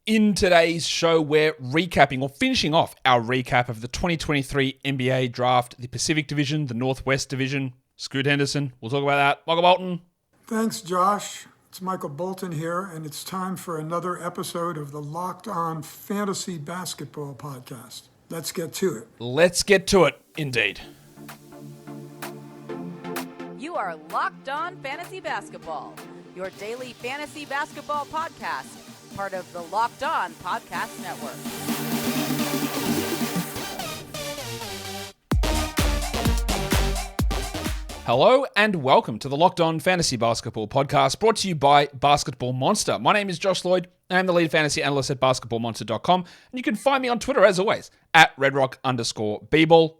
In today's show, we're recapping or finishing off our recap of the 2023 NBA draft, the Pacific Division, the Northwest Division. Scoot Henderson, we'll talk about that. Michael Bolton. Thanks, Josh. It's Michael Bolton here, and it's time for another episode of the Locked On Fantasy Basketball Podcast. Let's get to it. Let's get to it, indeed. You are Locked On Fantasy Basketball, your daily fantasy basketball podcast. Part of the Locked On Podcast Network. Hello and welcome to the Locked On Fantasy Basketball Podcast, brought to you by Basketball Monster. My name is Josh Lloyd. I'm the lead fantasy analyst at basketballmonster.com, and you can find me on Twitter, as always, at redrock_bball.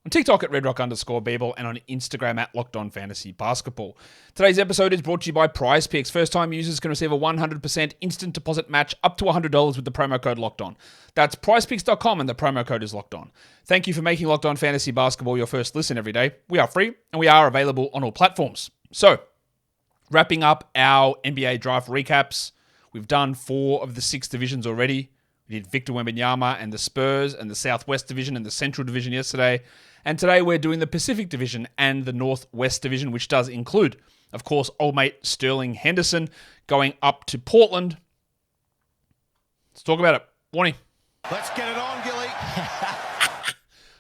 On TikTok at redrock_bball, and on Instagram at Locked On Fantasy Basketball. Today's episode is brought to you by Prize Picks. First-time users can receive a 100% instant deposit match up to $100 with the promo code Locked On. That's prizepicks.com, and the promo code is Locked On. Thank you for making Locked On Fantasy Basketball your first listen every day. We are free, and we are available on all platforms. So, wrapping up our NBA draft recaps, we've done 4 of the 6 divisions already. We did Victor Wembanyama and the Spurs and the Southwest Division and the Central Division yesterday. And today we're doing the Pacific Division and the Northwest Division, which does include, of course, old mate Sterling Henderson going up to Portland. Let's talk about it. Warning. Let's get it on, Gilly.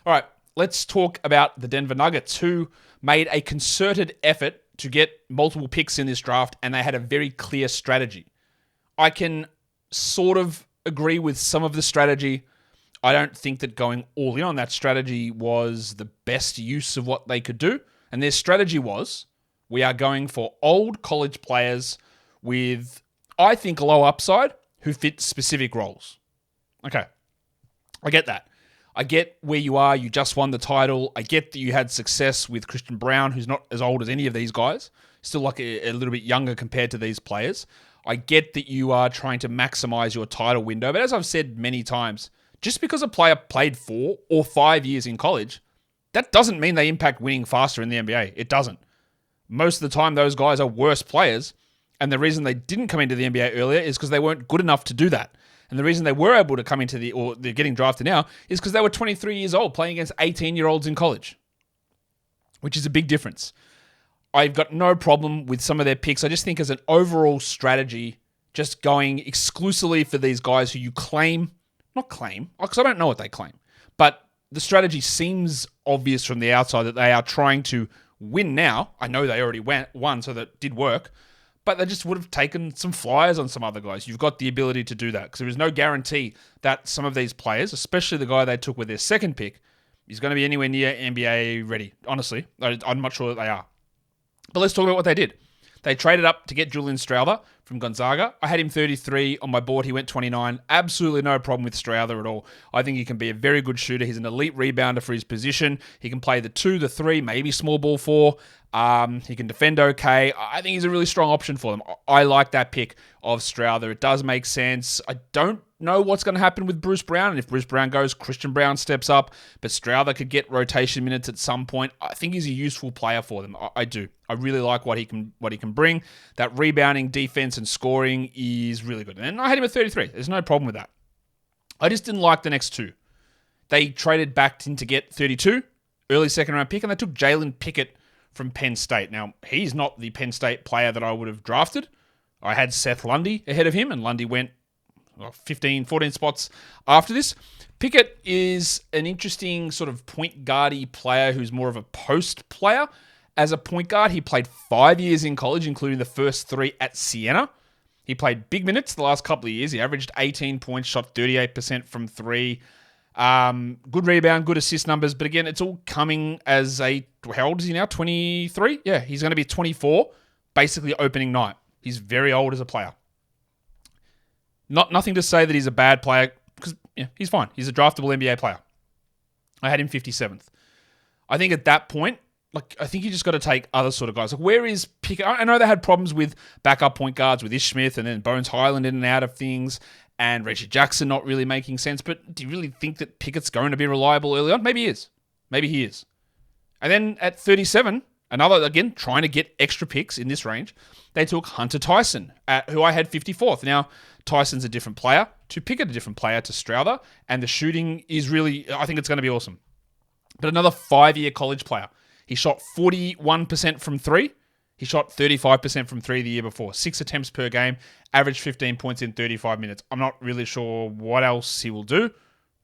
All right, let's talk about the Denver Nuggets, who made a concerted effort to get multiple picks in this draft, and they had a very clear strategy. I can sort of agree with some of the strategy. I don't think that going all in on that strategy was the best use of what they could do. And their strategy was, we are going for old college players with, I think, low upside who fit specific roles. Okay, I get that. I get where you are. You just won the title. I get that you had success with Christian Braun, who's not as old as any of these guys. Still like a little bit younger compared to these players. I get that you are trying to maximize your title window. But as I've said many times, just because a player played 4 or 5 years in college, that doesn't mean they impact winning faster in the NBA. It doesn't. Most of the time, those guys are worse players, and the reason they didn't come into the NBA earlier is because they weren't good enough to do that. And the reason they were able to come into or they're getting drafted now, is because they were 23 years old playing against 18-year-olds in college, which is a big difference. I've got no problem with some of their picks. I just think as an overall strategy, just going exclusively for these guys who you not claim, because I don't know what they claim, but the strategy seems obvious from the outside that they are trying to win now. I know they already won, so that did work, but they just would have taken some flyers on some other guys. You've got the ability to do that, because there is no guarantee that some of these players, especially the guy they took with their second pick, is going to be anywhere near NBA ready. Honestly, I'm not sure that they are. But let's talk about what they did. They traded up to get Julian Strawther from Gonzaga. I had him 33 on my board. He went 29. Absolutely no problem with Strawther at all. I think he can be a very good shooter. He's an elite rebounder for his position. He can play the 2, the 3, maybe small ball 4. He can defend okay. I think he's a really strong option for them. I like that pick of Strawther. It does make sense. I don't know what's going to happen with Bruce Brown. And if Bruce Brown goes, Christian Braun steps up. But Strawther could get rotation minutes at some point. I think he's a useful player for them. I do. I really like what he can bring. That rebounding, defense, and scoring is really good. And I had him at 33. There's no problem with that. I just didn't like the next 2. They traded back in to get 32, early second round pick, and they took Jalen Pickett from Penn State. Now, he's not the Penn State player that I would have drafted. I had Seth Lundy ahead of him, and Lundy went 15, 14 spots after this. Pickett is an interesting sort of point guardy player who's more of a post player. As a point guard, he played 5 years in college, including the first 3 at Siena. He played big minutes the last couple of years. He averaged 18 points, shot 38% from 3. Good rebound, good assist numbers. But again, it's all coming as how old is he now? 23? Yeah, he's going to be 24, basically opening night. He's very old as a player. Nothing to say that he's a bad player, because he's fine. He's a draftable NBA player. I had him 57th. I think at that point, I think you just got to take other sort of guys. Where is Pickett? I know they had problems with backup point guards with Ish Smith and then Bones Highland in and out of things and Reggie Jackson not really making sense. But do you really think that Pickett's going to be reliable early on? Maybe he is. Maybe he is. And then at 37, another, again, trying to get extra picks in this range, they took Hunter Tyson, who I had 54th. Now, Tyson's a different player, to Pickett a different player, to Strother, and the shooting is really, I think it's going to be awesome. But another 5-year college player. He shot 41% from three. He shot 35% from three the year before. 6 attempts per game, averaged 15 points in 35 minutes. I'm not really sure what else he will do.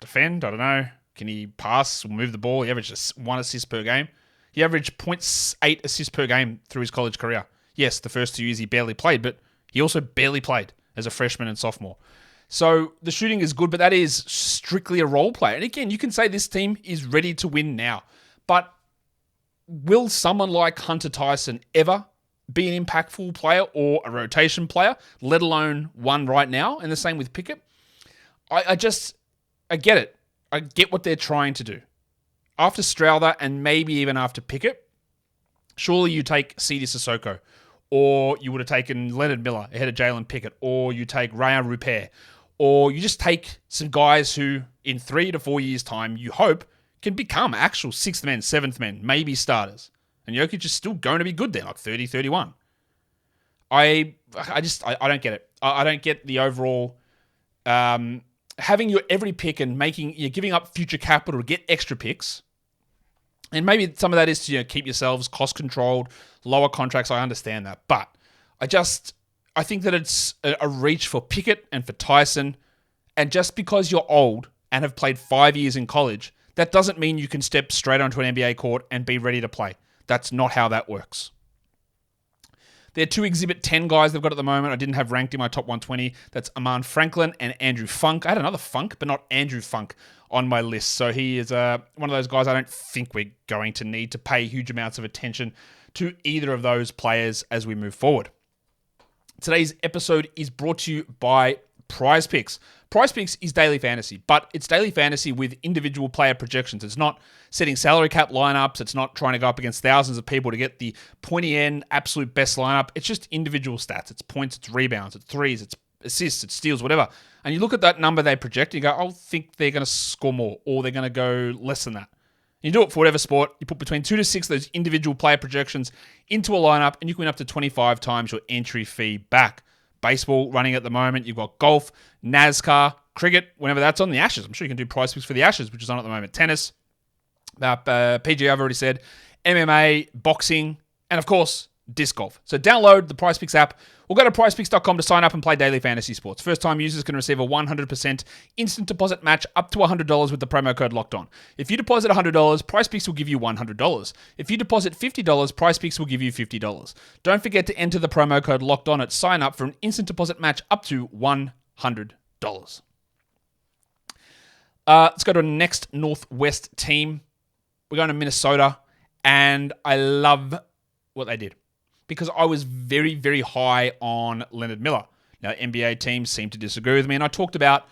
Defend, I don't know. Can he pass or move the ball? He averaged just 1 assist per game. He averaged 0.8 assists per game through his college career. Yes, the first 2 years he barely played, but he also barely played as a freshman and sophomore. So the shooting is good, but that is strictly a role player. And again, you can say this team is ready to win now. But will someone like Hunter Tyson ever be an impactful player or a rotation player, let alone one right now? And the same with Pickett. I get it. I get what they're trying to do. After Strother and maybe even after Pickett, surely you take Sidi Sissoko, or you would have taken Leonard Miller ahead of Jalen Pickett, or you take Rayan Rupert, or you just take some guys who in 3 to 4 years' time you hope can become actual 6th men, 7th men, maybe starters. And Jokic is still going to be good there, like 30, 31. I don't get it. I don't get the overall having your every pick and you're giving up future capital to get extra picks. And maybe some of that is to keep yourselves cost controlled, lower contracts. I understand that. But I think that it's a reach for Pickett and for Tyson. And just because you're old and have played 5 years in college, that doesn't mean you can step straight onto an NBA court and be ready to play. That's not how that works. There are 2 Exhibit 10 guys they've got at the moment. I didn't have ranked in my top 120. That's Aman Franklin and Andrew Funk. I had another Funk, but not Andrew Funk on my list. So he is one of those guys I don't think we're going to need to pay huge amounts of attention to either of those players as we move forward. Today's episode is brought to you by Prize Picks. Prize Picks is daily fantasy, but it's daily fantasy with individual player projections. It's not setting salary cap lineups. It's not trying to go up against thousands of people to get the pointy end, absolute best lineup. It's just individual stats. It's points, it's rebounds, it's threes, it's assists, it's steals, whatever. And you look at that number they project, and you go, I think they're going to score more, or they're going to go less than that. You do it for whatever sport. You put between 2 to 6 of those individual player projections into a lineup, and you can win up to 25 times your entry fee back. Baseball running at the moment. You've got golf, NASCAR, cricket, whenever that's on, the Ashes. I'm sure you can do Prize Picks for the Ashes, which is on at the moment. Tennis, PGA, I've already said, MMA, boxing, and of course, disc golf. So download the Prize Picks app or go to prizepicks.com to sign up and play daily fantasy sports. First-time users can receive a 100% instant deposit match up to $100 with the promo code LOCKEDON. If you deposit $100, Prize Picks will give you $100. If you deposit $50, Prize Picks will give you $50. Don't forget to enter the promo code LOCKEDON at sign up for an instant deposit match up to $100. Let's go to our next Northwest team. We're going to Minnesota, and I love what they did, because I was very, very high on Leonard Miller. Now, NBA teams seem to disagree with me, and I talked about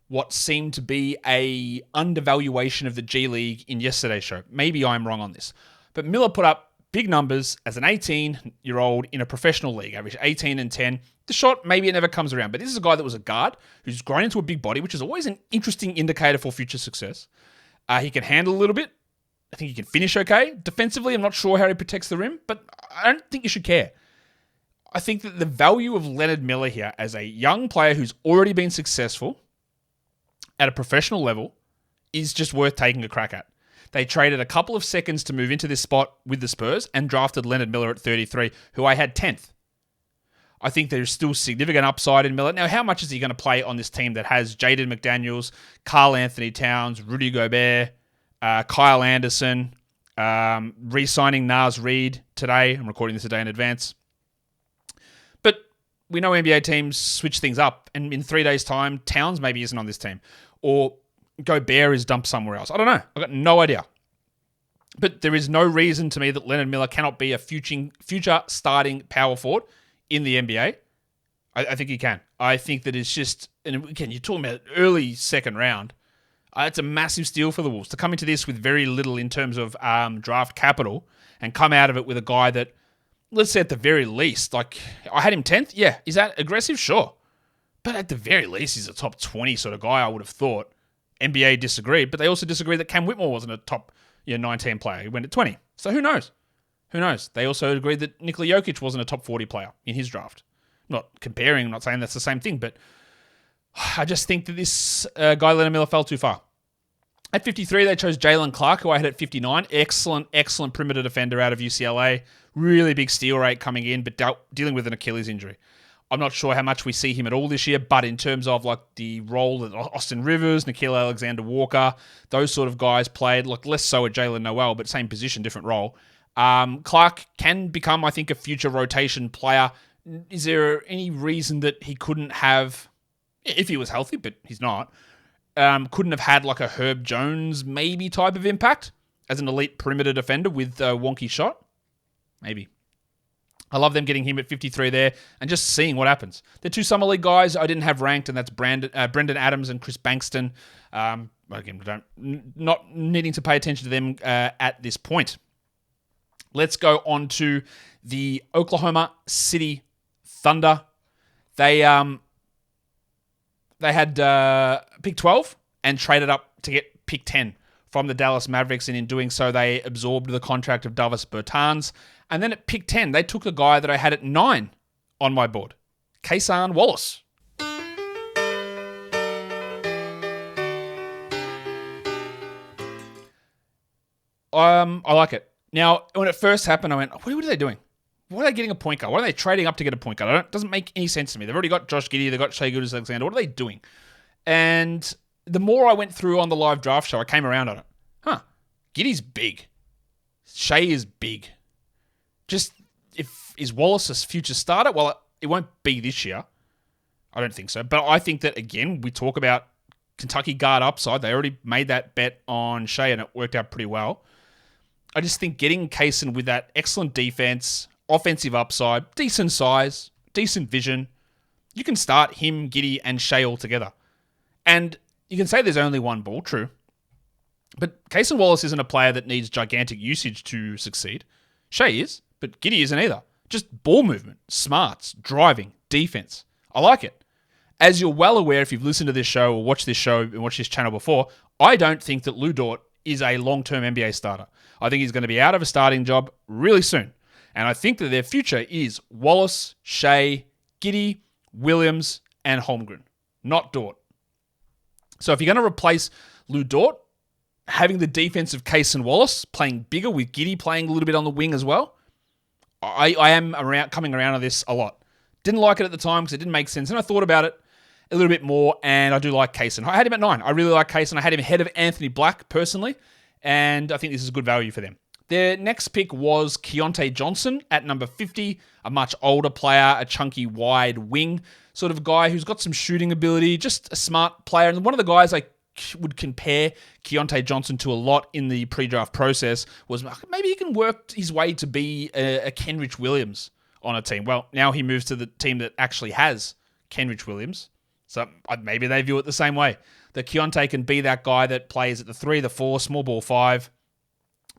what seemed to be a undervaluation of the G League in yesterday's show. Maybe I'm wrong on this. But Miller put up big numbers as an 18-year-old in a professional league, averaged 18 and 10. The shot, maybe it never comes around, but this is a guy that was a guard who's grown into a big body, which is always an interesting indicator for future success. He can handle a little bit. I think he can finish okay. Defensively, I'm not sure how he protects the rim, but I don't think you should care. I think that the value of Leonard Miller here as a young player who's already been successful at a professional level is just worth taking a crack at. They traded a couple of seconds to move into this spot with the Spurs and drafted Leonard Miller at 33, who I had 10th. I think there's still significant upside in Miller. Now, how much is he going to play on this team that has Jaden McDaniels, Karl Anthony Towns, Rudy Gobert, Kyle Anderson, re-signing Naz Reid today? I'm recording this a day in advance. But we know NBA teams switch things up, and in 3 days' time, Towns maybe isn't on this team, or Gobert is dumped somewhere else. I don't know. I've got no idea. But there is no reason to me that Leonard Miller cannot be a future starting power forward in the NBA. I think he can. I think that it's just, and again, you're talking about early second round. It's a massive steal for the Wolves to come into this with very little in terms of draft capital and come out of it with a guy that, let's say at the very least, like I had him 10th. Yeah. Is that aggressive? Sure. But at the very least, he's a top 20 sort of guy, I would have thought. NBA disagreed, but they also disagreed that Cam Whitmore wasn't a top 19 player. He went at 20. So who knows? Who knows? They also agreed that Nikola Jokic wasn't a top 40 player in his draft. Not comparing, I'm not saying that's the same thing, but I just think that this guy, Leonard Miller, fell too far. At 53, they chose Jalen Clark, who I had at 59. Excellent perimeter defender out of UCLA. Really big steal rate coming in, but dealing with an Achilles injury. I'm not sure how much we see him at all this year, but in terms of like the role that Austin Rivers, Nickeil Alexander-Walker, those sort of guys played, like less so at Jalen Noel, but same position, different role. Clark can become, I think, a future rotation player. Is there any reason that he couldn't have, if he was healthy, but he's not, couldn't have had like a Herb Jones maybe type of impact as an elite perimeter defender with a wonky shot? Maybe. I love them getting him at 53 there and just seeing what happens. They're two Summer League guys I didn't have ranked, and that's Brendan Adams and Chris Bankston. Again, not needing to pay attention to them at this point. Let's go on to the Oklahoma City Thunder. They had pick 12 and traded up to get pick 10 from the Dallas Mavericks, and in doing so, they absorbed the contract of Davis Bertans. And then at pick 10, they took a guy that I had at 9 on my board, Cason Wallace. I like it. Now, when it first happened, I went, what are they doing? What are they getting a point guard? What are they trading up to get a point guard? It doesn't make any sense to me. They've already got Josh Giddey. They've got Shai Gilgeous-Alexander. What are they doing? And the more I went through on the live draft show, I came around on it. Giddey's big. Shai is big. Just, is Wallace a future starter? Well, it won't be this year. I don't think so. But I think that, again, we talk about Kentucky guard upside. They already made that bet on Shai, and it worked out pretty well. I just think getting Cason with that excellent defense, offensive upside, decent size, decent vision, you can start him, Giddey, and Shai all together. And you can say there's only one ball, true. But Cason Wallace isn't a player that needs gigantic usage to succeed. Shai is, but Giddey isn't either. Just ball movement, smarts, driving, defense. I like it. As you're well aware, if you've listened to this show or watched this show and watched this channel before, I don't think that Lou Dort is a long-term NBA starter. I think he's going to be out of a starting job really soon. And I think that their future is Wallace, Shai, Giddey, Williams, and Holmgren, not Dort. So if you're going to replace Lou Dort, having the defense of Cason Wallace, playing bigger with Giddey playing a little bit on the wing as well, I am coming around on this a lot. Didn't like it at the time because it didn't make sense. And I thought about it a little bit more, and I do like Cason. I had him at 9. I really like Cason. I had him ahead of Anfernee Black personally, and I think this is good value for them. Their next pick was Keontae Johnson at number 50, a much older player, a chunky wide wing sort of guy who's got some shooting ability, just a smart player. And one of the guys I would compare Keontae Johnson to a lot in the pre-draft process was maybe he can work his way to be a Kenrich Williams on a team. Well, now he moves to the team that actually has Kenrich Williams. So maybe they view it the same way. That Keontae can be that guy that plays at the 3, the 4, small ball 5,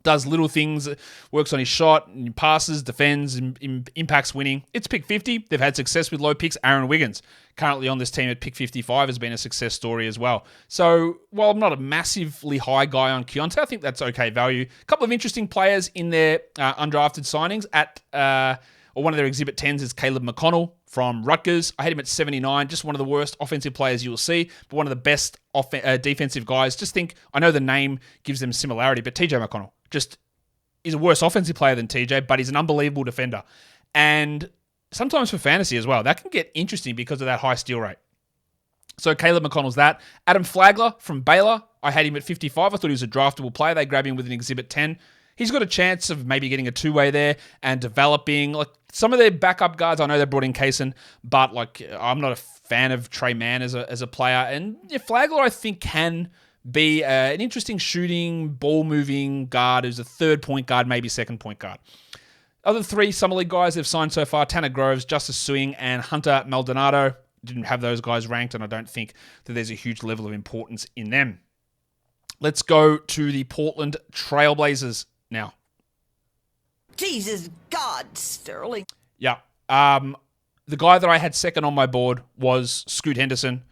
does little things, works on his shot, passes, defends, impacts winning. It's pick 50. They've had success with low picks. Aaron Wiggins, currently on this team at pick 55, has been a success story as well. So while I'm not a massively high guy on Keontae, I think that's okay value. A couple of interesting players in their undrafted signings or one of their Exhibit 10s is Caleb McConnell from Rutgers. I had him at 79, just one of the worst offensive players you'll see, but one of the best defensive guys. Just think, I know the name gives them similarity, but TJ McConnell just is a worse offensive player than TJ, but he's an unbelievable defender. And sometimes for fantasy as well, that can get interesting because of that high steal rate. So Caleb McConnell's that. Adam Flagler from Baylor, I had him at 55. I thought he was a draftable player. They grab him with an Exhibit 10. He's got a chance of maybe getting a two-way there and developing. Like some of their backup guards, I know they brought in Cason, but like I'm not a fan of Trey Mann as a player. And Flagler, I think, can be an interesting shooting, ball-moving guard who's a third point guard, maybe second point guard. Other 3 Summer League guys they've signed so far, Tanner Groves, Justice Suing, and Hunter Maldonado. Didn't have those guys ranked, and I don't think that there's a huge level of importance in them. Let's go to the Portland Trailblazers now. Jesus God, Sterling. Yeah. The guy that I had second on my board was Scoot Henderson.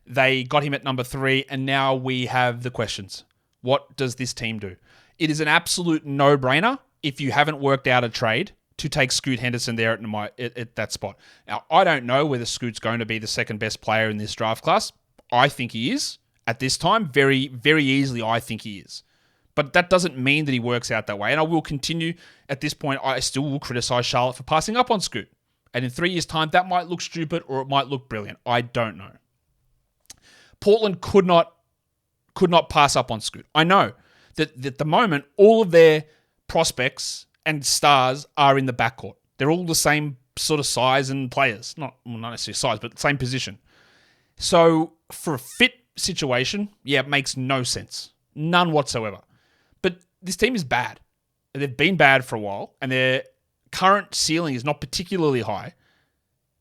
They got him at number 3, and now we have the questions. What does this team do? It is an absolute no-brainer if you haven't worked out a trade to take Scoot Henderson there at that spot. Now, I don't know whether Scoot's going to be the second best player in this draft class. I think he is at this time. Very, very easily, I think he is. But that doesn't mean that he works out that way. And I will continue at this point. I still will criticize Charlotte for passing up on Scoot. And in 3 years' time, that might look stupid or it might look brilliant. I don't know. Portland could not pass up on Scoot. I know that at the moment, all of their prospects and stars are in the backcourt. They're all the same sort of size and players. Not necessarily size, but the same position. So for a fit situation, yeah, it makes no sense. None whatsoever. But this team is bad. They've been bad for a while, and their current ceiling is not particularly high.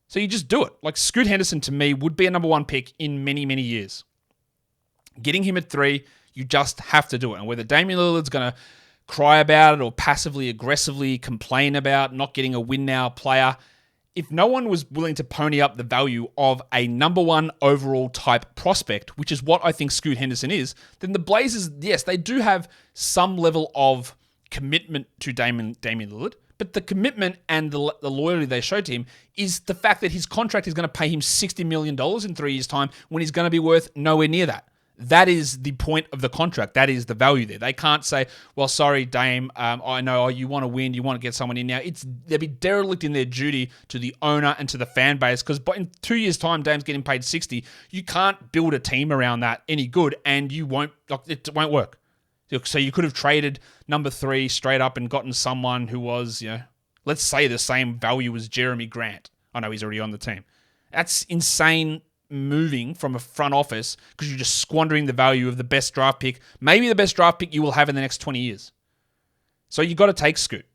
So you just do it. Like Scoot Henderson, to me, would be a number one pick in many, many years. Getting him at 3, you just have to do it. And whether Damian Lillard's going to cry about it or passively, aggressively complain about not getting a win now player, if no one was willing to pony up the value of a number one overall type prospect, which is what I think Scoot Henderson is, then the Blazers, yes, they do have some level of commitment to Damian Lillard, but the commitment and the loyalty they showed to him is the fact that his contract is going to pay him $60 million in 3 years' time when he's going to be worth nowhere near that. That is the point of the contract. That is the value there. They can't say, well, sorry, Dame, I know you want to win, you want to get someone in now. They'll be derelict in their duty to the owner and to the fan base because in 2 years' time, Dame's getting paid 60. You can't build a team around that any good, and it won't work. So you could have traded number 3 straight up and gotten someone who was, let's say the same value as Jeremy Grant. I know he's already on the team. That's insane moving from a front office because you're just squandering the value of the best draft pick, maybe the best draft pick you will have in the next 20 years. So you got to take Scoot.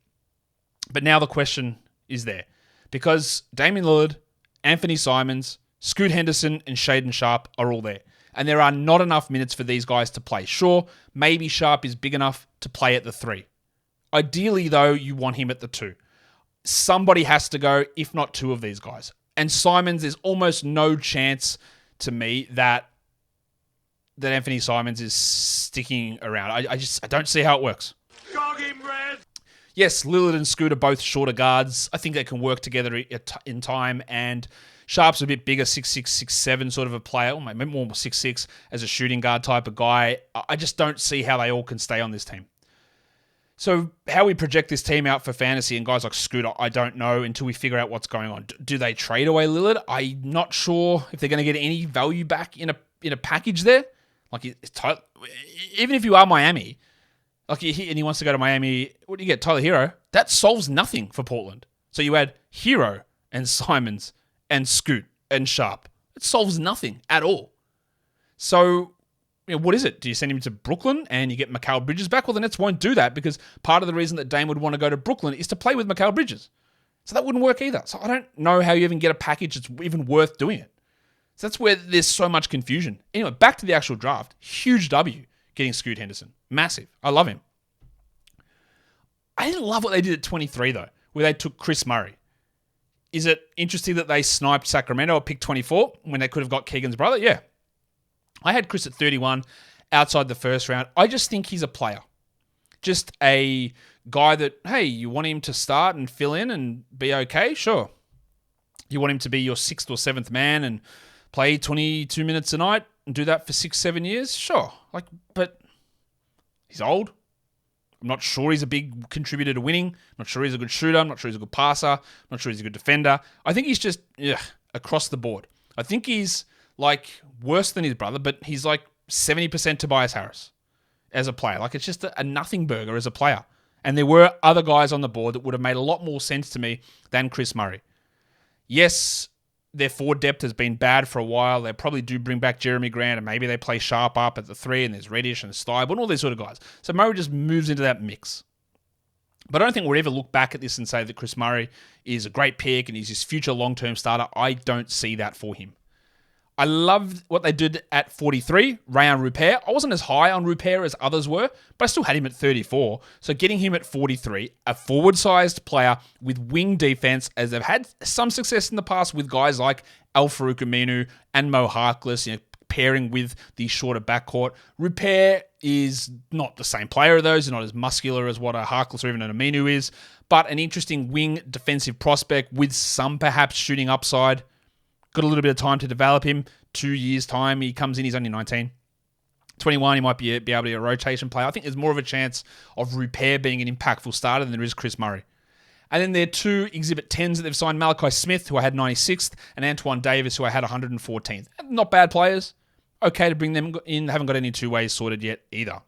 But now the question is there because Damian Lillard, Anfernee Simons, Scoot Henderson, and Shaedon Sharpe are all there. And there are not enough minutes for these guys to play. Sure, maybe Sharpe is big enough to play at the 3. Ideally, though, you want him at the 2. Somebody has to go, if not 2 of these guys. And Simons, there's almost no chance to me that Anfernee Simons is sticking around. I don't see how it works. Dog him, Red! Yes, Lillard and Scoot are both shorter guards. I think they can work together in time. And Sharpe's a bit bigger, 6'6", 6'7", sort of a player. Or maybe more 6'6", as a shooting guard type of guy. I just don't see how they all can stay on this team. So how we project this team out for fantasy and guys like Scoot, I don't know until we figure out what's going on. Do they trade away Lillard? I'm not sure if they're going to get any value back in a package there. Like, even if you are Miami, and he wants to go to Miami, what do you get? Tyler Hero? That solves nothing for Portland. So you add Hero and Simons and Scoot and Sharpe. It solves nothing at all. So what is it? Do you send him to Brooklyn and you get Mikal Bridges back? Well, the Nets won't do that because part of the reason that Dame would want to go to Brooklyn is to play with Mikal Bridges. So that wouldn't work either. So I don't know how you even get a package that's even worth doing it. So that's where there's so much confusion. Anyway, back to the actual draft. Huge W getting Scoot Henderson. Massive. I love him. I didn't love what they did at 23, though, where they took Chris Murray. Is it interesting that they sniped Sacramento at pick 24 when they could have got Keegan's brother? Yeah. I had Chris at 31 outside the first round. I just think he's a player. Just a guy that, hey, you want him to start and fill in and be okay? Sure. You want him to be your 6th or 7th man and play 22 minutes a night and do that for 6-7 years? Sure. But he's old. I'm not sure he's a big contributor to winning. I'm not sure he's a good shooter. I'm not sure he's a good passer. I'm not sure he's a good defender. I think he's just across the board. I think he's worse than his brother, but he's 70% Tobias Harris as a player. It's just a nothing burger as a player. And there were other guys on the board that would have made a lot more sense to me than Chris Murray. Yes, their forward depth has been bad for a while. They probably do bring back Jeremy Grant, and maybe they play Sharpe up at the 3, and there's Reddish and Stiebel and all these sort of guys. So Murray just moves into that mix. But I don't think we'll ever look back at this and say that Chris Murray is a great pick and he's his future long-term starter. I don't see that for him. I loved what they did at 43, Rayan Rupert. I wasn't as high on Rupert as others were, but I still had him at 34. So getting him at 43, a forward-sized player with wing defense, as they've had some success in the past with guys like Al-Farouq Aminu and Mo Harkless, pairing with the shorter backcourt. Rupert is not the same player of those. He's not as muscular as what a Harkless or even an Aminu is, but an interesting wing defensive prospect with some perhaps shooting upside. Got a little bit of time to develop him. 2 years' time, he comes in, he's only 19. 21, he might be able to be a rotation player. I think there's more of a chance of Rupert being an impactful starter than there is Chris Murray. And then there are 2 Exhibit 10s that they've signed, Malachi Smith, who I had 96th, and Antoine Davis, who I had 114th. Not bad players. Okay to bring them in. Haven't got any two-ways sorted yet either.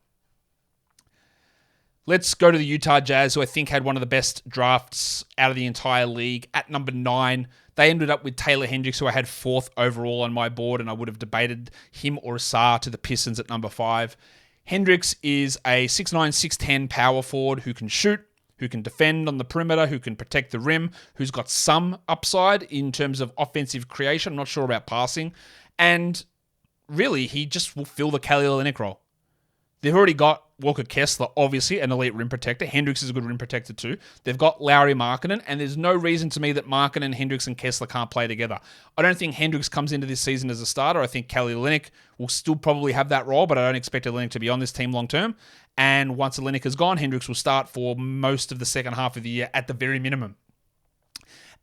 Let's go to the Utah Jazz, who I think had one of the best drafts out of the entire league. At number 9, they ended up with Taylor Hendricks, who I had 4th overall on my board, and I would have debated him or Sarr to the Pistons at number 5. Hendricks is a 6'9", 6'10" power forward who can shoot, who can defend on the perimeter, who can protect the rim, who's got some upside in terms of offensive creation. I'm not sure about passing. And really, he just will fill the Kelly Olynyk role. They've already got Walker Kessler, obviously, an elite rim protector. Hendricks is a good rim protector too. They've got Lauri Markkanen, and there's no reason to me that Markkanen, Hendricks, and Kessler can't play together. I don't think Hendricks comes into this season as a starter. I think Kelly Olynyk will still probably have that role, but I don't expect Olynyk to be on this team long term. And once Olynyk is gone, Hendricks will start for most of the second half of the year at the very minimum.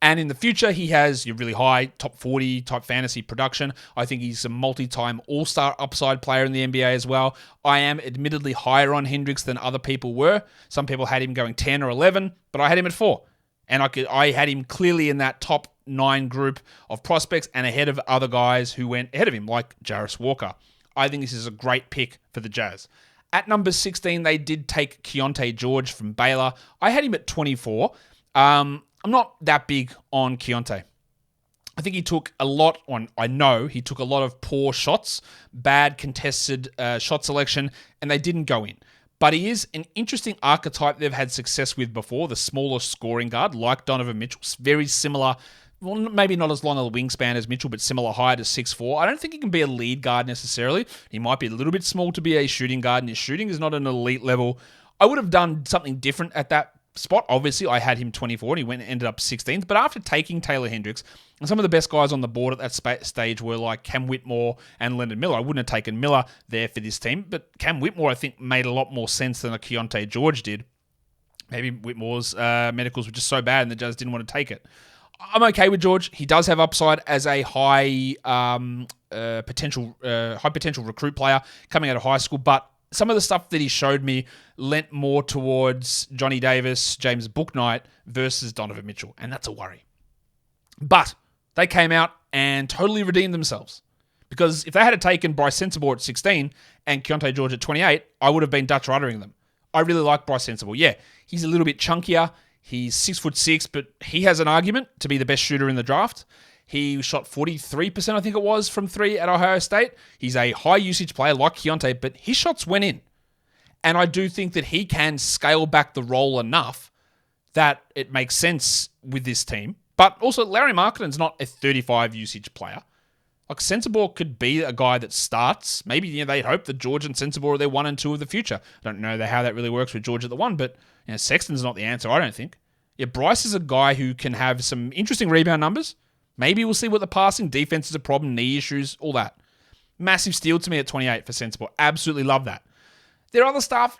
And in the future, he has your really high top 40 type fantasy production. I think he's a multi-time all-star upside player in the NBA as well. I am admittedly higher on Hendricks than other people were. Some people had him going 10 or 11, but I had him at 4. And I had him clearly in that top 9 group of prospects and ahead of other guys who went ahead of him, like Jarris Walker. I think this is a great pick for the Jazz. At number 16, they did take Keontae George from Baylor. I had him at 24. I'm not that big on Keontae. I think he took a lot he took a lot of poor shots, bad contested shot selection, and they didn't go in. But he is an interesting archetype they've had success with before, the smaller scoring guard, like Donovan Mitchell. Very similar, well, maybe not as long a wingspan as Mitchell, but similar height as 6'4". I don't think he can be a lead guard necessarily. He might be a little bit small to be a shooting guard, and his shooting is not an elite level. I would have done something different at that spot. Obviously, I had him 24 and he ended up 16th. But after taking Taylor Hendricks, and some of the best guys on the board at that stage were like Cam Whitmore and Leonard Miller. I wouldn't have taken Miller there for this team, but Cam Whitmore, I think, made a lot more sense than a Keontae George did. Maybe Whitmore's medicals were just so bad and the Jazz didn't want to take it. I'm okay with George. He does have upside as a high potential recruit player coming out of high school, but some of the stuff that he showed me lent more towards Johnny Davis, James Bouknight versus Donovan Mitchell, and that's a worry. But they came out and totally redeemed themselves. Because if they had taken Bryce Sensabaugh at 16 and Keontae George at 28, I would have been Dutch ruddering them. I really like Bryce Sensabaugh. Yeah, he's a little bit chunkier. He's 6'6", but he has an argument to be the best shooter in the draft. He shot 43%, I think it was, from 3 at Ohio State. He's a high-usage player like Keontae, but his shots went in. And I do think that he can scale back the role enough that it makes sense with this team. But also, Lauri Markkanen's not a 35-usage player. Like, Sensabaugh could be a guy that starts. Maybe they'd hope that George and Sensabaugh are their 1 and 2 of the future. I don't know how that really works with George at the 1, but Sexton's not the answer, I don't think. Yeah, Bryce is a guy who can have some interesting rebound numbers. Maybe we'll see what the passing, defense is a problem, knee issues, all that. Massive steal to me at 28 for Sensabaugh. Absolutely love that. Their other stuff,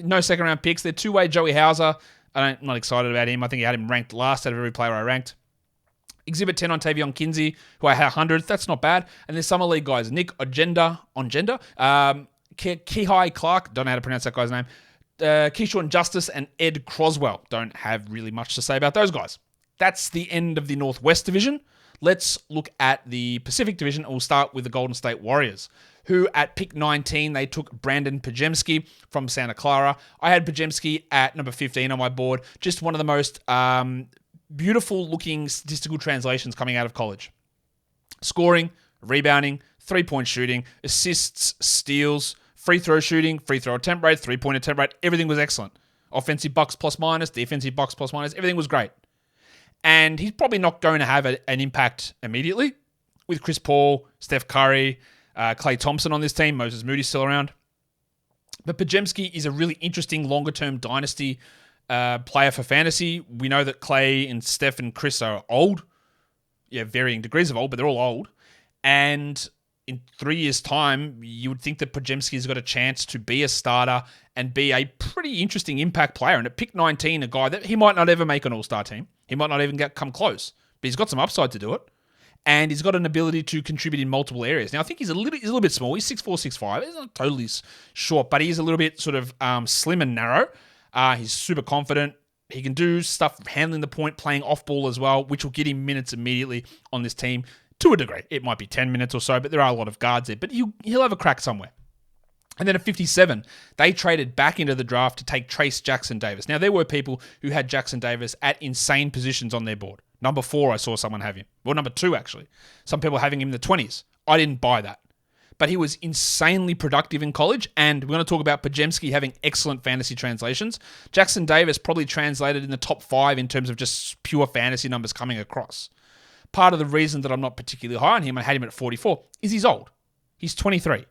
no second-round picks. They're two-way Joey Hauser. I'm not excited about him. I think I had him ranked last out of every player I ranked. Exhibit 10 on Tavion Kinsey, who I had 100th. That's not bad. And there's summer league guys. Nick Ongenda, Kihai Clark, don't know how to pronounce that guy's name. Keyshawn Justice and Ed Croswell. Don't have really much to say about those guys. That's the end of the Northwest Division. Let's look at the Pacific Division, and we'll start with the Golden State Warriors, who at pick 19, they took Brandin Podziemski from Santa Clara. I had Podziemski at number 15 on my board. Just one of the most beautiful-looking statistical translations coming out of college. Scoring, rebounding, three-point shooting, assists, steals, free throw shooting, free throw attempt rate, three-point attempt rate, everything was excellent. Offensive bucks plus minus, defensive bucks plus minus, everything was great. And he's probably not going to have an impact immediately with Chris Paul, Steph Curry, Klay Thompson on this team. Moses Moody's still around. But Podziemski is a really interesting longer-term dynasty player for fantasy. We know that Klay and Steph and Chris are old. Yeah, varying degrees of old, but they're all old. And in 3 years' time, you would think that Podziemski's got a chance to be a starter and be a pretty interesting impact player. And at pick 19, a guy that he might not ever make an all-star team. He might not even come close, but he's got some upside to do it. and he's got an ability to contribute in multiple areas. Now, I think he's a little bit small. He's 6'4", 6'5". He's not totally short, but he's a little bit sort of slim and narrow. He's super confident. He can do stuff handling the point, playing off ball as well, which will get him minutes immediately on this team to a degree. It might be 10 minutes or so, but there are a lot of guards there. But he'll have a crack somewhere. And then at 57, they traded back into the draft to take Trace Jackson-Davis. Now, there were people who had Jackson-Davis at insane positions on their board. Number 4, I saw someone have him. Well, number 2, actually. Some people having him in the 20s. I didn't buy that. But he was insanely productive in college, and we're going to talk about Podziemski having excellent fantasy translations. Jackson-Davis probably translated in the top 5 in terms of just pure fantasy numbers coming across. Part of the reason that I'm not particularly high on him, I had him at 44, is he's old. He's 23.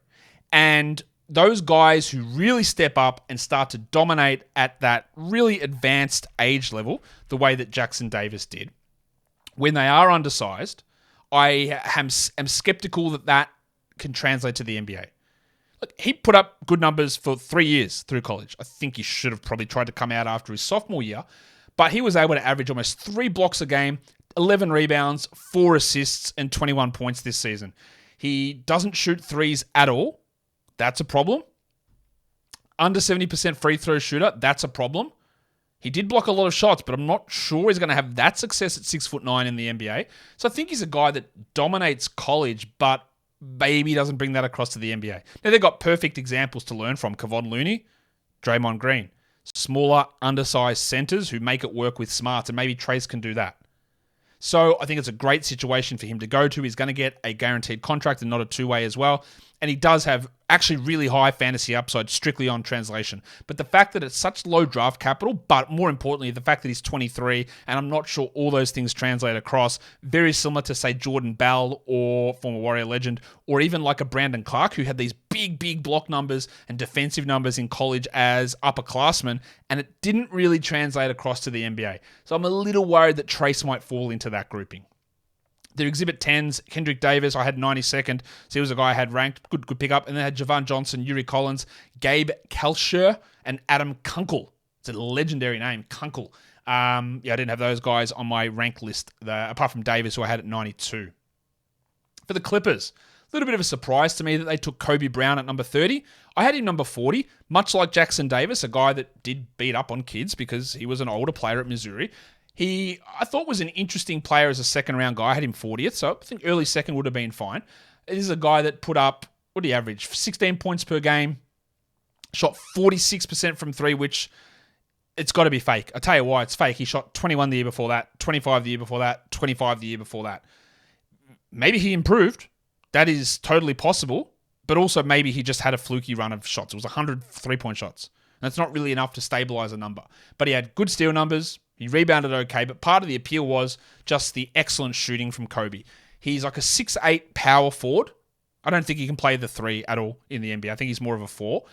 And those guys who really step up and start to dominate at that really advanced age level, the way that Jackson-Davis did, when they are undersized, I am skeptical that can translate to the NBA. Look, he put up good numbers for 3 years through college. I think he should have probably tried to come out after his sophomore year, but he was able to average almost 3 blocks a game, 11 rebounds, 4 assists, and 21 points this season. He doesn't shoot threes at all. That's a problem. Under 70% free throw shooter, that's a problem. He did block a lot of shots, but I'm not sure he's going to have that success at 6'9" in the NBA. So I think he's a guy that dominates college, but maybe doesn't bring that across to the NBA. Now, they've got perfect examples to learn from. Kevon Looney, Draymond Green. Smaller, undersized centers who make it work with smarts, and maybe Trace can do that. So I think it's a great situation for him to go to. He's going to get a guaranteed contract and not a two-way as well. And he does have actually really high fantasy upside strictly on translation. But the fact that it's such low draft capital, but more importantly, the fact that he's 23, and I'm not sure all those things translate across, very similar to, say, Jordan Bell or former Warrior legend, or even like a Brandin Clark, who had these big block numbers and defensive numbers in college as upperclassmen, and it didn't really translate across to the NBA. So I'm a little worried that Trace might fall into that grouping. Their Exhibit 10s, Kendrick Davis, I had 92nd. So he was a guy I had ranked. Good pickup. And then I had Javon Johnson, Yuri Collins, Gabe Kalsher, and Adam Kunkel. It's a legendary name, Kunkel. I didn't have those guys on my rank list, apart from Davis, who I had at 92. For the Clippers, a little bit of a surprise to me that they took Kobe Brown at number 30. I had him number 40, much like Jackson-Davis, a guy that did beat up on kids because he was an older player at Missouri. I thought was an interesting player as a second-round guy. I had him 40th, so I think early second would have been fine. This is a guy that put up, what did he average? 16 points per game, shot 46% from 3, which it's got to be fake. I'll tell you why it's fake. He shot 21 the year before that, 25 the year before that, 25 the year before that. Maybe he improved. That is totally possible, but also maybe he just had a fluky run of shots. It was 100 3-point shots. That's not really enough to stabilize a number. But he had good steal numbers. He rebounded okay, but part of the appeal was just the excellent shooting from Kobe. He's like a 6'8" power forward. I don't think he can play the 3 at all in the NBA. I think he's more of a 4.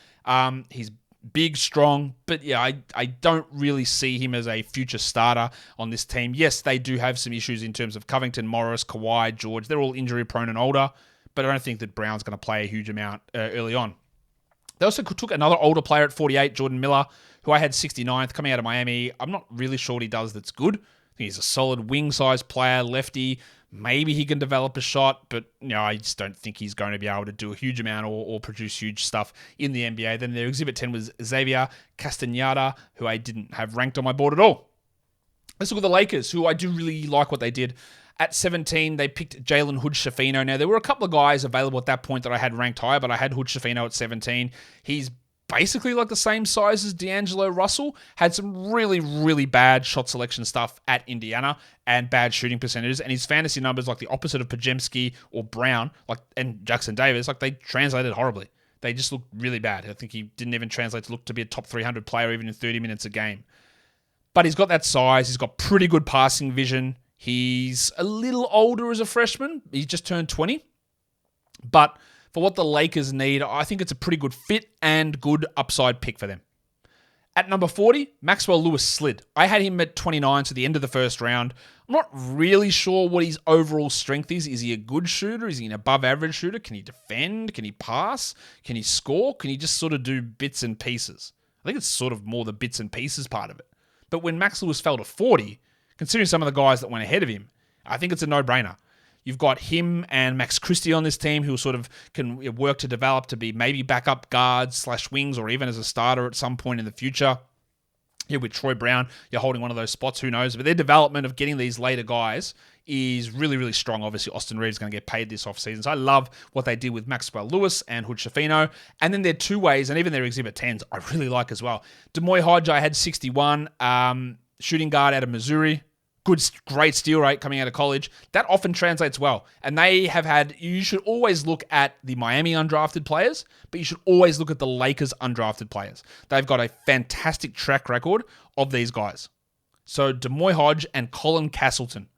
He's big, strong, but yeah, I don't really see him as a future starter on this team. Yes, they do have some issues in terms of Covington, Morris, Kawhi, George. They're all injury prone and older, but I don't think that Brown's going to play a huge amount early on. They also took another older player at 48, Jordan Miller, who I had 69th, coming out of Miami. I'm not really sure what he does that's good. I think he's a solid wing-sized player, lefty. Maybe he can develop a shot, but I just don't think he's going to be able to do a huge amount or produce huge stuff in the NBA. Then their Exhibit 10 was Xavier Castañeda, who I didn't have ranked on my board at all. Let's look at the Lakers, who I do really like what they did. At 17, they picked Jalen Hood-Schifino. Now, there were a couple of guys available at that point that I had ranked higher, but I had Hood-Schifino at 17. He's basically like the same size as D'Angelo Russell. Had some really, really bad shot selection stuff at Indiana and bad shooting percentages. And his fantasy numbers, like the opposite of Podziemski or Brown, and Jackson-Davis, they translated horribly. They just looked really bad. I think he didn't even translate to look to be a top 300 player even in 30 minutes a game. But he's got that size. He's got pretty good passing vision. He's a little older as a freshman. He's just turned 20. But for what the Lakers need, I think it's a pretty good fit and good upside pick for them. At number 40, Maxwell Lewis slid. I had him at 29, so the end of the first round. I'm not really sure what his overall strength is. Is he a good shooter? Is he an above-average shooter? Can he defend? Can he pass? Can he score? Can he just sort of do bits and pieces? I think it's sort of more the bits and pieces part of it. But when Max Lewis fell to 40, considering some of the guys that went ahead of him, I think it's a no-brainer. You've got him and Max Christie on this team who sort of can work to develop to be maybe backup guards / wings or even as a starter at some point in the future. With Troy Brown, you're holding one of those spots, who knows? But their development of getting these later guys is really, really strong. Obviously, Austin Reeves is going to get paid this offseason. So I love what they did with Maxwell Lewis and Hood-Schifino. And then their two-ways and even their Exhibit 10s, I really like as well. Demoy Hodge, I had 61. Shooting guard out of Missouri. Great steal rate coming out of college. That often translates well. And they have had, you should always look at the Miami undrafted players, but you should always look at the Lakers undrafted players. They've got a fantastic track record of these guys. So Demoy Hodge and Colin Castleton,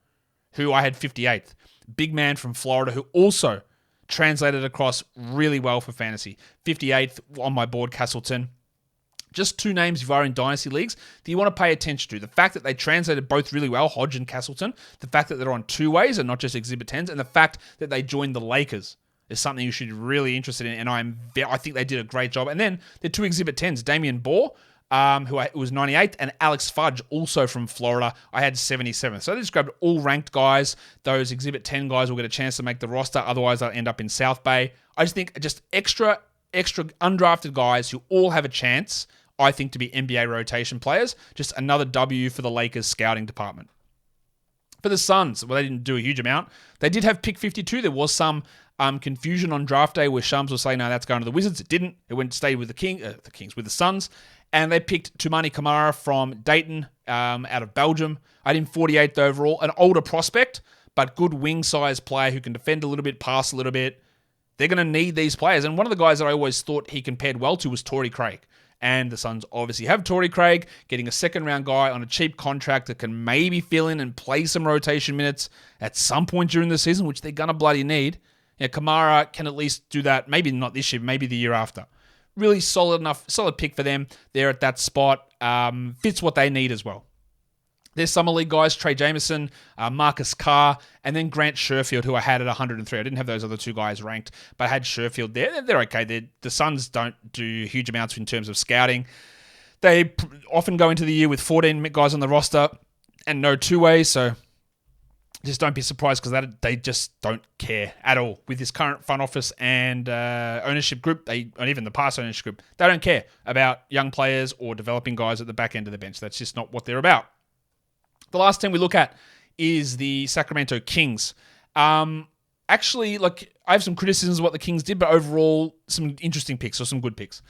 who I had 58th. Big man from Florida who also translated across really well for fantasy. 58th on my board, Castleton. Just two names if you are in dynasty leagues that you want to pay attention to. The fact that they translated both really well, Hodge and Castleton, the fact that they're on two-ways and not just Exhibit 10s, and the fact that they joined the Lakers is something you should be really interested in, and I think they did a great job. And then the two Exhibit 10s, Damian Bohr, who was 98th, and Alex Fudge, also from Florida, I had 77th. So I just grabbed all ranked guys. Those Exhibit 10 guys will get a chance to make the roster, otherwise they'll end up in South Bay. I just think just extra undrafted guys who all have a chance, I think, to be NBA rotation players. Just another W for the Lakers scouting department. For the Suns, well, they didn't do a huge amount. They did have pick 52. There was some confusion on draft day where Shams was saying, no, that's going to the Wizards. It didn't. It went to stay with with the Suns. And they picked Toumani Camara from Dayton out of Belgium. I had him 48th overall. An older prospect, but good wing size player who can defend a little bit, pass a little bit. They're going to need these players. And one of the guys that I always thought he compared well to was Torrey Craig. And the Suns obviously have Torrey Craig, getting a second-round guy on a cheap contract that can maybe fill in and play some rotation minutes at some point during the season, which they're going to bloody need. Yeah, Camara can at least do that, maybe not this year, maybe the year after. Really solid pick for them there at that spot. Fits what they need as well. There's summer league guys, Trey Jameson, Marcus Carr, and then Grant Sherfield, who I had at 103. I didn't have those other two guys ranked, but I had Sherfield there. They're okay. The Suns don't do huge amounts in terms of scouting. They often go into the year with 14 guys on the roster and no two-ways, so just don't be surprised because they just don't care at all. With this current front office and ownership group, and even the past ownership group, they don't care about young players or developing guys at the back end of the bench. That's just not what they're about. The last team we look at is the Sacramento Kings. Actually, I have some criticisms of what the Kings did, but overall, some interesting picks or some good picks.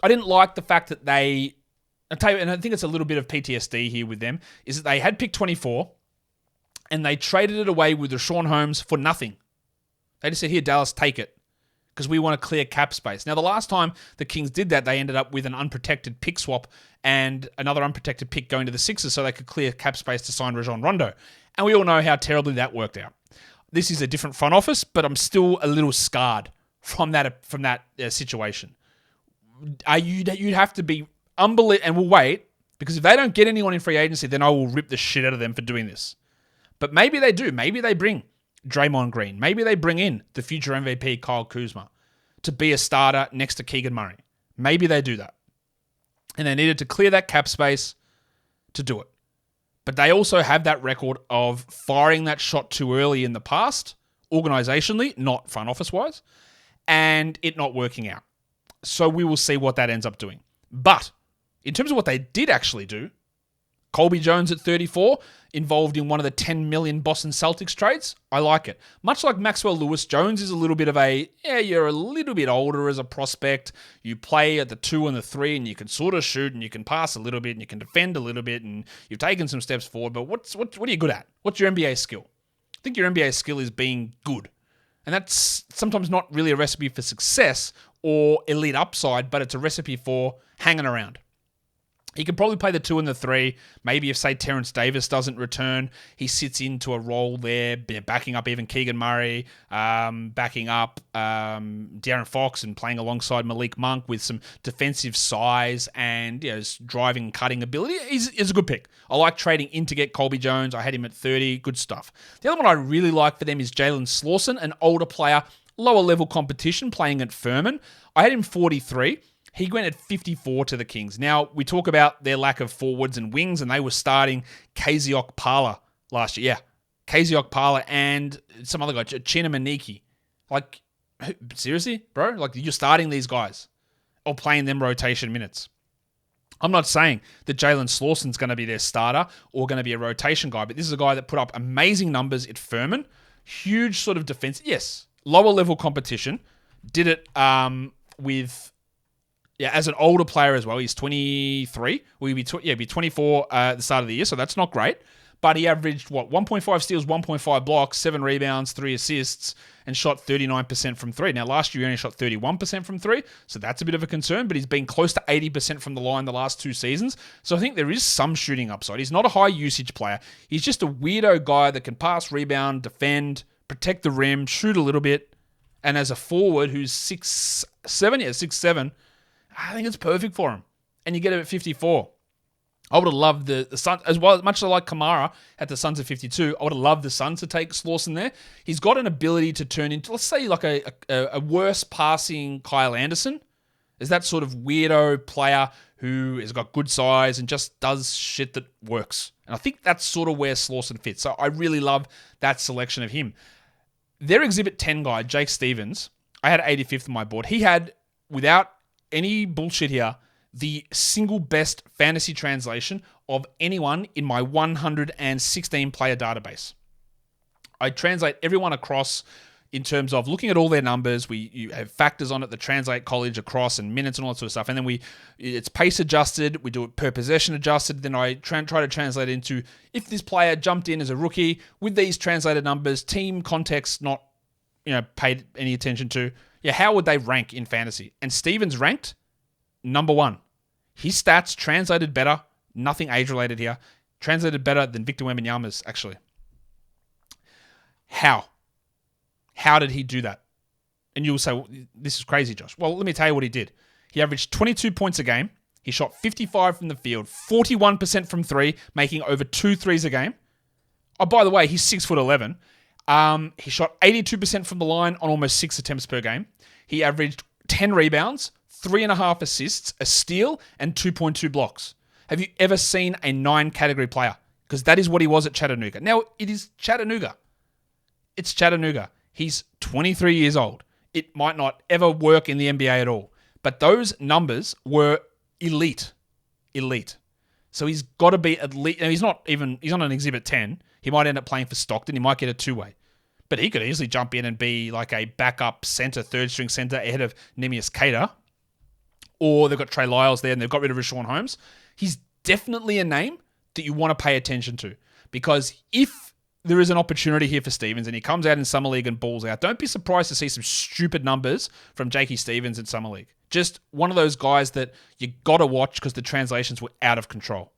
I didn't like the fact that I'll tell you, and I think it's a little bit of PTSD here with them, is that they had pick 24, and they traded it away with Rashawn Holmes for nothing. They just said, here, Dallas, take it, because we want to clear cap space. Now, the last time the Kings did that, they ended up with an unprotected pick swap and another unprotected pick going to the Sixers so they could clear cap space to sign Rajon Rondo. And we all know how terribly that worked out. This is a different front office, but I'm still a little scarred from that situation. You'd have to be unbelievable, and we'll wait, because if they don't get anyone in free agency, then I will rip the shit out of them for doing this. But maybe they do. Maybe they bring Draymond Green. Maybe they bring in the future MVP Kyle Kuzma to be a starter next to Keegan Murray. Maybe they do that. And they needed to clear that cap space to do it. But they also have that record of firing that shot too early in the past, organizationally, not front office-wise, and it not working out. So we will see what that ends up doing. But in terms of what they did actually do, Colby Jones at 34, involved in one of the 10 million Boston Celtics trades. I like it. Much like Maxwell Lewis, Jones is a little bit of you're a little bit older as a prospect. You play at the 2 and the 3, and you can sort of shoot, and you can pass a little bit, and you can defend a little bit, and you've taken some steps forward. But what are you good at? What's your NBA skill? I think your NBA skill is being good. And that's sometimes not really a recipe for success or elite upside, but it's a recipe for hanging around. He can probably play the 2 and the 3. Maybe if, say, Terrence Davis doesn't return, he sits into a role there, backing up even Keegan Murray, backing up De'Aaron Fox and playing alongside Malik Monk with some defensive size and driving and cutting ability. He's a good pick. I like trading in to get Colby Jones. I had him at 30. Good stuff. The other one I really like for them is Jalen Slauson, an older player, lower level competition, playing at Furman. I had him 43. He went at 54 to the Kings. Now, we talk about their lack of forwards and wings, and they were starting Kaziok Parler last year. Yeah, Casey Okpala, and some other guy, Chena Maniki. Like, seriously, bro? Like, you're starting these guys or playing them rotation minutes. I'm not saying that Jalen Slauson's going to be their starter or going to be a rotation guy, but this is a guy that put up amazing numbers at Furman. Huge sort of defense. Yes, lower level competition. Did it with, as an older player as well. He's 23. Will be 24 at the start of the year, so that's not great. But he averaged, 1.5 steals, 1.5 blocks, 7 rebounds, 3 assists, and shot 39% from 3. Now, last year he only shot 31% from 3, so that's a bit of a concern, but he's been close to 80% from the line the last 2 seasons. So I think there is some shooting upside. He's not a high usage player. He's just a weirdo guy that can pass, rebound, defend, protect the rim, shoot a little bit. And as a forward who's 6'7", 6'7", I think it's perfect for him. And you get him at 54. I would have loved the Suns, as well, as much as I like Kamara at the Suns at 52, I would have loved the Suns to take Slauson there. He's got an ability to turn into, let's say, like a worse passing Kyle Anderson. Is that sort of weirdo player who has got good size and just does shit that works. And I think that's sort of where Slauson fits. So I really love that selection of him. Their Exhibit 10 guy, Jake Stevens, I had 85th on my board. He had, without any bullshit here, the single best fantasy translation of anyone in my 116 player database. I translate everyone across in terms of looking at all their numbers. You have factors on it that translate college across and minutes and all that sort of stuff. And then it's pace adjusted. We do it per possession adjusted. Then I try to translate into if this player jumped in as a rookie with these translated numbers, team context not paid any attention to. How would they rank in fantasy? And Stevens ranked number 1. His stats translated better, nothing age-related here, translated better than Victor Wembanyama's, actually. How? How did he do that? And you'll say, well, this is crazy, Josh. Well, let me tell you what he did. He averaged 22 points a game. He shot 55 from the field, 41% from 3, making over 2 threes a game. Oh, by the way, he's 6'11". He shot 82% from the line on almost 6 attempts per game. He averaged 10 rebounds, 3.5 assists, a steal, and 2.2 blocks. Have you ever seen a 9-category player? Because that is what he was at Chattanooga. Now, it is Chattanooga. It's Chattanooga. He's 23 years old. It might not ever work in the NBA at all. But those numbers were elite. Elite. So he's got to be at least... He's not on Exhibit 10. He might end up playing for Stockton. He might get a 2-way. But he could easily jump in and be like a backup center, third-string center ahead of Neemias Queta. Or they've got Trey Lyles there and they've got rid of Rashawn Holmes. He's definitely a name that you want to pay attention to. Because if there is an opportunity here for Stevens and he comes out in Summer League and balls out, don't be surprised to see some stupid numbers from Jakey Stevens in Summer League. Just one of those guys that you got to watch because the translations were out of control.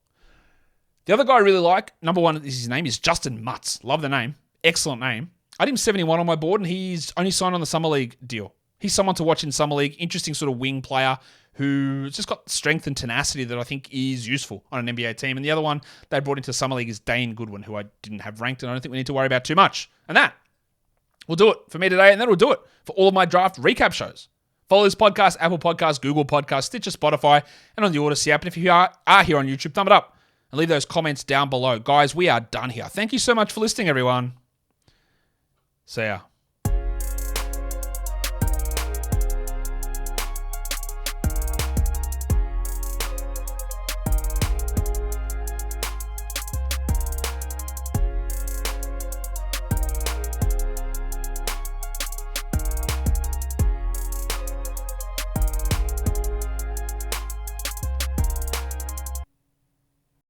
The other guy I really like, number 1 is his name, is Justin Mutz. Love the name. Excellent name. I had him 71 on my board and he's only signed on the Summer League deal. He's someone to watch in Summer League. Interesting sort of wing player who's just got strength and tenacity that I think is useful on an NBA team. And the other one they brought into Summer League is Dane Goodwin, who I didn't have ranked, and I don't think we need to worry about too much. And that will do it for me today, and that will do it for all of my draft recap shows. Follow this podcast, Apple Podcasts, Google Podcasts, Stitcher, Spotify, and on the Odyssey app. And if you are here on YouTube, thumb it up and leave those comments down below. Guys, we are done here. Thank you so much for listening, everyone. See ya.